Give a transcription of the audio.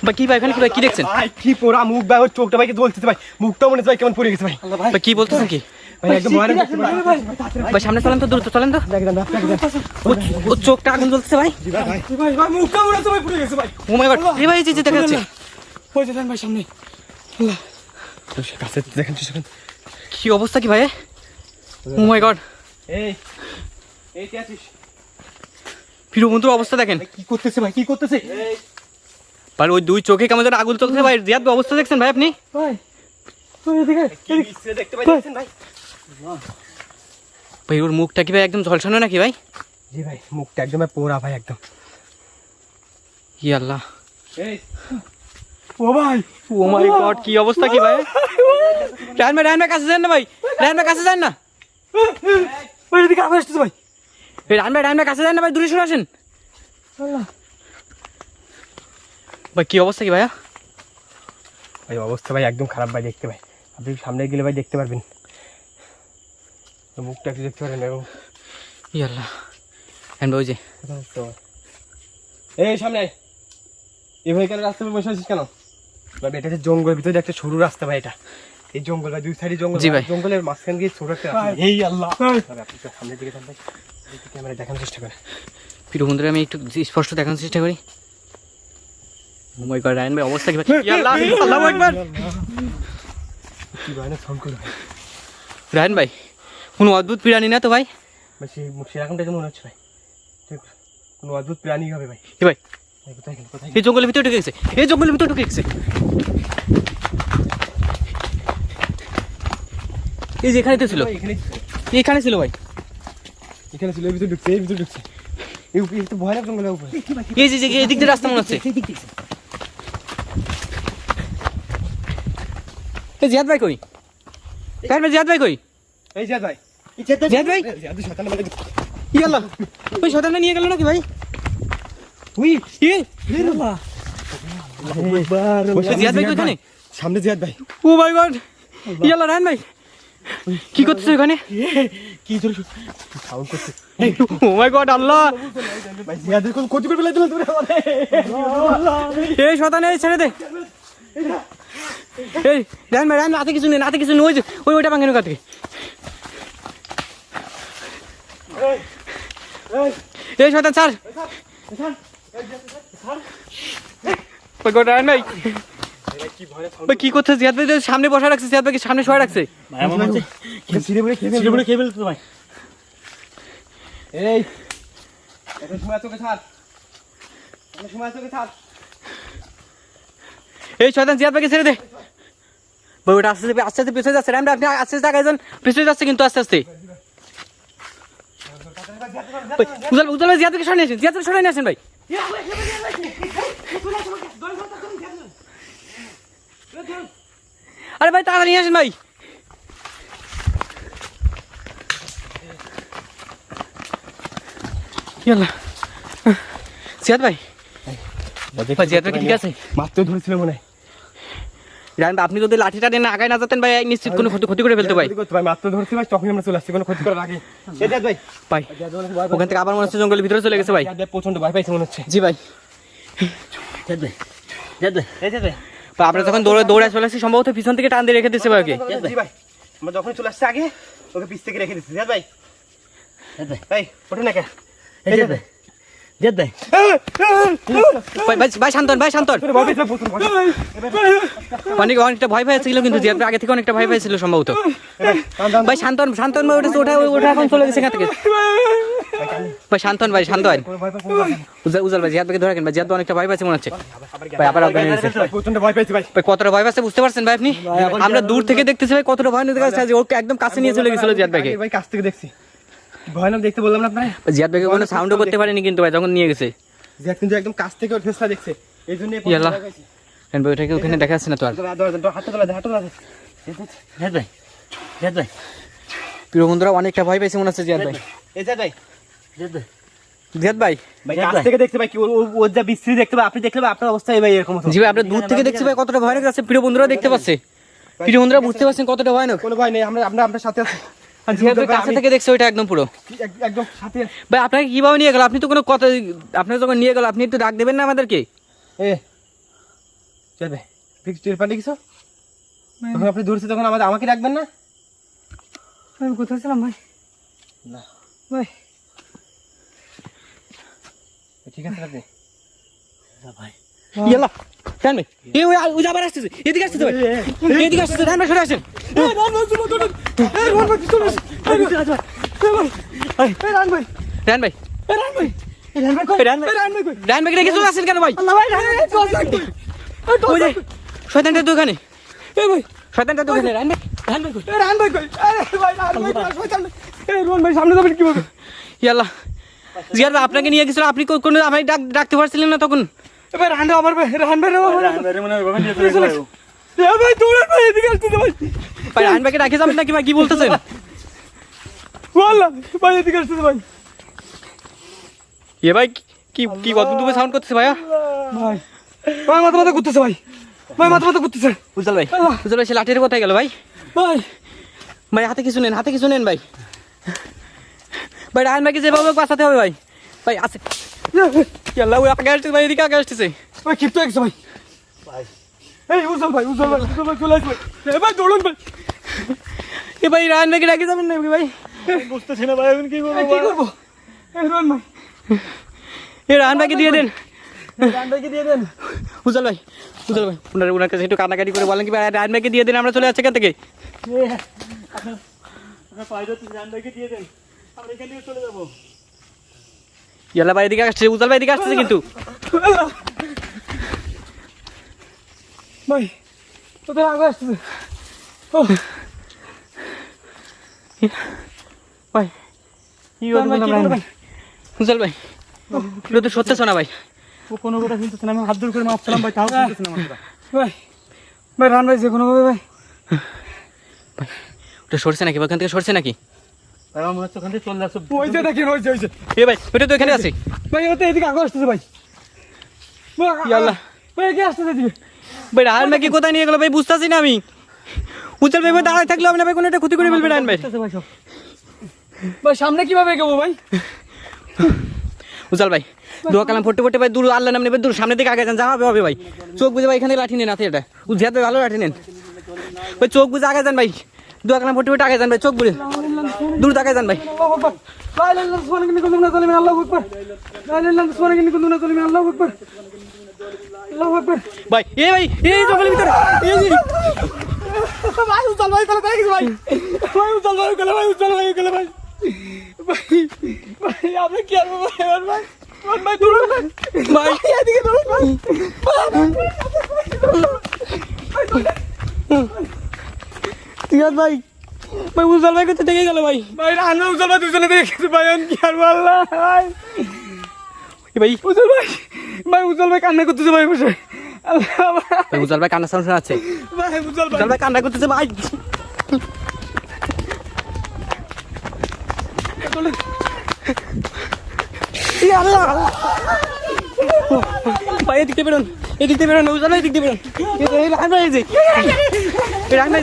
ভাই কি ভাই এখানে কি ভাই কি দেখছেন? ভাই কি পোড়া মুখ ভাই, ওর চোখটা ভাইকে জ্বলতেছে ভাই, মুখটা মনে হচ্ছে ভাই কেমন পড়ে গেছে ভাই। ভাই কি বলতেছেন কি? ভাই একদম ভয়ানক দেখতে ভাই। ভাই সামনে চলেন তো, দ্রুত চলেন তো। ও চোখটা আগুন জ্বলতেছে ভাই। ভাই ভাই মুখটা মনে হচ্ছে ভাই পড়ে গেছে ভাই। ও মাই গড, এই ভাই যে দেখা যাচ্ছে। ওই যে ভাই সামনে। তো সে কাছে দেখেন সেখানে কি অবস্থা কি ভাই? ও মাই গড, এই এই কি আছিস প্রিয় বন্ধুর অবস্থা দেখেন। কি করতেছে ভাই, কি করতেছে? ভাই ওই দুই চোখে কেমন যেন আগুন চলতেছে ভাই। জিয়াদ ভাই অবস্থা দেখছেন ভাই আপনি? ভাই ওই দেখে কি বিশ্রী দেখতে পাচ্ছেন ভাই? ভাই ওর মুখটা কি ভাই একদম ঝলসানো নাকি ভাই? জি ভাই মুখটা একদম পোড়া ভাই একদম। ই আল্লাহ, এই ও ভাই, ও মাই গড কি অবস্থা কি ভাই? রায়হান ভাই কাছে যান না ভাই, রায়হান ভাই কাছে যান না। ভাই এদিকে আবার আসতেছে ভাই। এই রায়হান ভাই কাছে যান না ভাই, দূরে সরে আসেন। আল্লাহ ভাই কি অবস্থা কি ভাইয়া? ভাই অবস্থা ভাই একদম খারাপ ভাই, দেখতে ভাই আপনি সামনে গেলে ভাই দেখতে পারবেন, মুখটা একটু দেখতে পারেন এবং ই আল্লাহ। রায়হান ভাই ওই যে এই সামনে এই ভাই কেন রাস্তায় বসে আছিস কেন? ভাই এটা হচ্ছে জঙ্গলের ভিতরে একটা সরু রাস্তা ভাই, এটা এই জঙ্গল ভাই, দুই সাইডে জঙ্গল। জি ভাই। জঙ্গলের মাঝখান দিয়ে ছোট একটা রাস্তা। এই আল্লাহ ভাই আপনি তো সামনের দিকে যান ভাই, ক্যামেরা দেখানোর চেষ্টা করেন। প্রিয় বন্ধুরা আমি একটু স্পষ্ট দেখানোর চেষ্টা করি। ও মাই গড রায়হান ভাই অবস্থা কি ভাই? ই আল্লাহ, আল্লাহু আকবার। কি ভাই না সাউন্ড করে ভাই, রায়হান ভাই কোনো অদ্ভুত প্রাণী না তো ভাই? ভাই সেরকমটা মনে হচ্ছে ভাই, ঠিক কোনো অদ্ভুত প্রাণী হবে ভাই। এ ভাই ভাই কোথায় গেল, কোথায় এই জঙ্গলের ভিতরে ঢুকে গেছে, এই জঙ্গলের ভিতরে ঢুকে গেছে। এই যে এখানে তো ছিল, এখানে ছিল ভাই। এখানে ছিল, এই ভিতরে ঢুকছে, এই ভিতরে ঢুকছে। এই তো ভয়ানক জঙ্গলের উপরে। এই যে এই দিক দিয়ে রাস্তা মনে হচ্ছে। এই জিয়াদ ভাই কই? রায়হান ভাই জিয়াদ ভাই কই? এই জিয়াদ ভাই, জিয়াদ ভাই জিয়াদ শয়তান মানে ই আল্লাহ, ওই শয়তানটা নিয়ে গেল নাকি ভাই? উই এ আল্লাহ ওই জিয়াদ ভাই কই ওখানে? সামনে জিয়াদ ভাই। ও মাই গড, ই আল্লাহ। রায়হান ভাই কি করতেছে ওখানে? কি জোরে সাউন্ড করছে। ও মাই গড আল্লাহ, ভাই জিয়াদের কোন ক্ষতি করে ফেলাইছিল তোরে আমারে। এই শয়তান এই ছেড়ে দে। এই রায়হান ভাই হাতে কিছু নেই, হাতে কিছু নেই। ওই যে ওইটা ভাঙেন ওখান থেকে। এই শয়তান স্যার, ওই গড রায়হান ভাই ভাই কি করছে? জিয়াদ ভাই সামনে বসা রাখছে, জিয়াদ ভাইকে সামনে শোয়া রাখছে। সিঁড়ি বলে খেয়ে ফেলতো ভাই। এই এত সময় তোকে ছাড়, এত সময় তোকে ছাড়। এই শয়তান জিয়াদ ভাইকে ছেড়ে দে ভাই। ওটা আস্তে আস্তে আস্তে আস্তে পিছিয়ে যাচ্ছে। রায়হান ভাই আপনি আস্তে আস্তে আগে যান, পিছিয়ে যাচ্ছে কিন্তু আস্তে আস্তে। উজাল ভাই জিয়াদ ভাইকে সরিয়ে নিয়ে আসেন, জিয়াদ ভাই সরিয়ে নিয়ে আসেন ভাই। আরে ভাই তাড়াতাড়ি নিয়ে আসেন ভাই। জিয়াদ ভাই, জিয়াদ ভাই ঠিক আছে? মাত্র ধরেছিল মনে হয়। রায়হান ভাই আপনি যদি লাঠিটা নিয়ে আগায় না যেতেন ভাই, নিশ্চিত কোনো ক্ষতি করে ফেলতো ভাই। ভাই মাত্র ধরছি ভাই, তখন আমরা চলে আসছি কোনো ক্ষতি করার আগে। এই জিয়াদ ভাই, ভাই ওখান থেকে আবার মনে হচ্ছে জঙ্গলের ভিতরে চলে গেছে ভাই। জিয়াদ ভাই প্রচন্ড ভয় পাইছে মনে হচ্ছে। জি ভাই। জিয়াদ ভাই, জিয়াদ ভাই, এই জিয়াদ ভাই, আমরা যখন দৌড়ে চলে আসছি সম্ভবত পিছন থেকে টান দিয়ে রেখে দিচ্ছে ভাই ওকে। জি ভাই, আমরা যখন চলে আসছি আগে ওকে পিছ থেকে রেখে দিচ্ছি। জিয়াদ ভাই, জিয়াদ ভাই, এই ওঠো না কে? এই জিয়াদ ভাই, জিয়াদ ভাই, ভাই শান্তন, ভাই শান্তন। ভয় পাইছে প্রচন্ড ভয়। অনেকটা ভয় পেয়েছিল কিন্তু জিয়াদ ভাই আগে থেকে অনেকটা ভয় পেয়েছিল সম্ভবত। ভাই শান্তন ভাই ওঠা এখন চলে গেছে এখান থেকে। ভাই শান্তন ভাই, শান্ত হয়। উজাল ভাই জিয়াদ ভাইকে ধরে রাখেন ভাই, জিয়াদ ভাই অনেকটা ভয় পাচ্ছে মনে হচ্ছে ভাই। আবার প্রচন্ড ভয় পাইছে ভাই। ভাই কতটা ভয় পাচ্ছে বুঝতে পারছেন ভাই আপনি? আমরা দূর থেকে দেখতেছি ভাই কতটা ভয় দেখা যাচ্ছে। ওকে একদম কাছে নিয়ে চলে গেছিল জিয়াদ ভাইকে। ভাই কাছ থেকে দেখছি, ভয়ানক দেখতে বললাম না আপনারা। জিয়াদ ভাইকে কোনো সাউন্ডও করতে পারেনি কিন্তু ভাই যখন নিয়ে গেছে। জিয়াদ কিন্তু একদম কাছ থেকে ওর ফেসটা দেখছে, এই জন্য ইয়াল্লাহ ভাই ওটাকে ওখানে দেখা যাচ্ছে না তো আর। হাঁটতে তোলা হাঁটতে তোলা। জিয়াদ ভাই, জিয়াদ ভাই, প্রিয় বন্ধুরা অনেকটা ভয় পেয়েছে মনে হচ্ছে জিয়াদ ভাই। এই জিয়াদ ভাই, জিয়াদ ভাই, জিয়াদ ভাই ভাই কাছ থেকে দেখতে ভাই কি ওর যা বিশ্রী দেখতে ভাই, আপনি দেখলে আপনার অবস্থা ভাই এরকম হতো। জি ভাই আমরা দূর থেকে দেখছি ভাই কতটা ভয়ানক আছে। প্রিয় বন্ধুরা দেখতে পাচ্ছে, প্রিয় বন্ধুরা বুঝতে পারছেন কতটা ভয়ানক। কোনো ভয় নেই, আমরা আপনার সাথে আছি। আর জিয়াদ ভাই কাছে থেকে দেখছে ওইটা একদম পুরো একদম সাথে। ভাই আপনাকে কিভাবে নিয়ে গেল? আপনি তো কোনো কথা, আপনার যখন নিয়ে গেল আপনি একটু ডাক দেবেন না আমাদেরকে? এ চল ভাই তুই পাল্টে কিছু যখন আপনি ধরছে তখন আমাকে রাখবেন না? আমি কোথায় ছিলাম ভাই? না ভাই ঠিক আছে আপনি ভাই ইয়াল্লা রান ভাই এই ওই আবার আসতেছে এদিকে আসতেছে ভাই এদিকে আসতেছে রান ভাই সরে আসেন রান ভাই রান ভাই রেখে চলে আসেন কেন ভাই? ওই যে শয়তানটার দোকানে শয়তানটার দোকানে রান ভাই সামনে যাবেন কিভাবে? ইয়াল্লা জিয়ার ভাই আপনাকে নিয়ে গেছিল আপনি কোনো ভাই ডাকতে পারছিলেন না তখন? এবার রান আমার ভাই রান ভাই ভাই দৌড়ান ভাই এদিকে আসতেছে ভাই ভাই রান ভাইকে ডাকে যাবেন নাকি ভাই কি বলতেছেন? ওয়াল্লাহ ভাই এদিকে আসতেছে ভাই এ ভাই কি কি অদ্ভুত সাউন্ড করতেছে ভাইয়া? ভাই ভাই মাথা ঘুরতেছে ভাই মাথা ঘুরতেছে উজ্জ্বল ভাই সে লাঠির কোথায় গেল ভাই? ভাই হাতে কিছু নেন ভাই রায়ন ভাইকে যেভাবে বাঁচাতে হবে ভাই আছে আল্লাহ ওই আগে আসতেছে ভাই এদিকে আগে আসতেছে ভাই ক্ষিপ্ত একশো ভাই এই উজ্জ্বল ভাই চলে আসবে ভাই দৌড়ুন ভাই এ ভাই রায়ন ভাইকে ডাকে যাবেন না ভাই? বুঝতেছি না ভাই এখন কি করবো এই রন ভাই এ রায়ন ভাইকে দিয়ে দেন দিয়ে দেন উজ্জ্বল ভাই ওনার কাছে একটু কান্নাকাটি করে বলেন কি ভাই রায়ন ভাইকে দিয়ে দেন আমরা চলে যাচ্ছি এখান থেকে। ইয়াল্লা ভাই এদিকে আসছে উজ্জ্বল ভাই এদিকে আসতেছে কিন্তু ভাই তোদের আগে আসতেছে ভাই কি উজ্জ্বল ভাই এটা তো সত্যি শোনা ভাই ও কোনো কথা শুনতেছে না আমি হাত দূর করে মাপছিলাম ভাই তাও শুনতেছে না ভাই রান ভাই যে কোনোভাবে ভাই ওটা সরছে নাকি ওখান থেকে সরছে নাকি? আমার মনে হচ্ছে ওখান থেকে চলে যাচ্ছে ওই যে দেখেন ওই যে এ ভাই ওটা তো এখানে আছে ভাই ওটা এদিকে আগে আসতেছে ভাই ইয়াল্লা ভাই এদিকে আসতেছে এদিকে ভাই রায়ন ভাইকে কোথায় নিয়ে গেল ভাই বুঝতেছি না আমি। উজ্জ্বল ভাই দাঁড়ায় থাকলে হবে না ভাই কোনো একটা ক্ষতি করে ফেলবে রায়ন ভাই। ভাই সামনে কিভাবে এগোবো ভাই? উজ্জ্বল ভাই দোয়া কালাম ফোটে ভাই দূর আল্লাহ নাম নেবে দূর সামনে দিকে আগে যান যা হবে ভাই চোখ বুঝে ভাই এখানে লাঠি নেন হাতে এটা উজ্জিয়াত ভাই ভালো লাঠি নেন ভাই চোখ বুঝে আগে যান ভাই দোয়া কালাম ফোটে আগে যান ভাই চোখ বুঝে দূর আগে যান ভাই। ভাই এই জঙ্গলের ভিতরে ভাই উজ্জ্বল ভাই তাহলে দেখি ভাই উজ্জ্বল ভাই গেলে ভাই ভাই আপনি কি আর ভাই ভাই দৌড়ুন ভাই এদিকে দৌড়ুন জিয়াদ ভাই উজ্জ্বল ভাই কোথায় থেকে গেল ভাই? রান্না উজ্জ্বল ভাই দুজনে দেখেছি ভাই কি আর আল্লাহ ভাই উজ্জ্বল ভাই কান্না করতেছে ভাই বসে উজ্জ্বল ভাই কান্না সাউন্ড শোনাচ্ছে ভাই উজ্জ্বল উজ্জ্বল ভাই কান্না করতেছে ভাই ভাই এদিকে বেরোন উজ্জ্বল ভাই এদিক দিয়ে বেরোন রান ভাই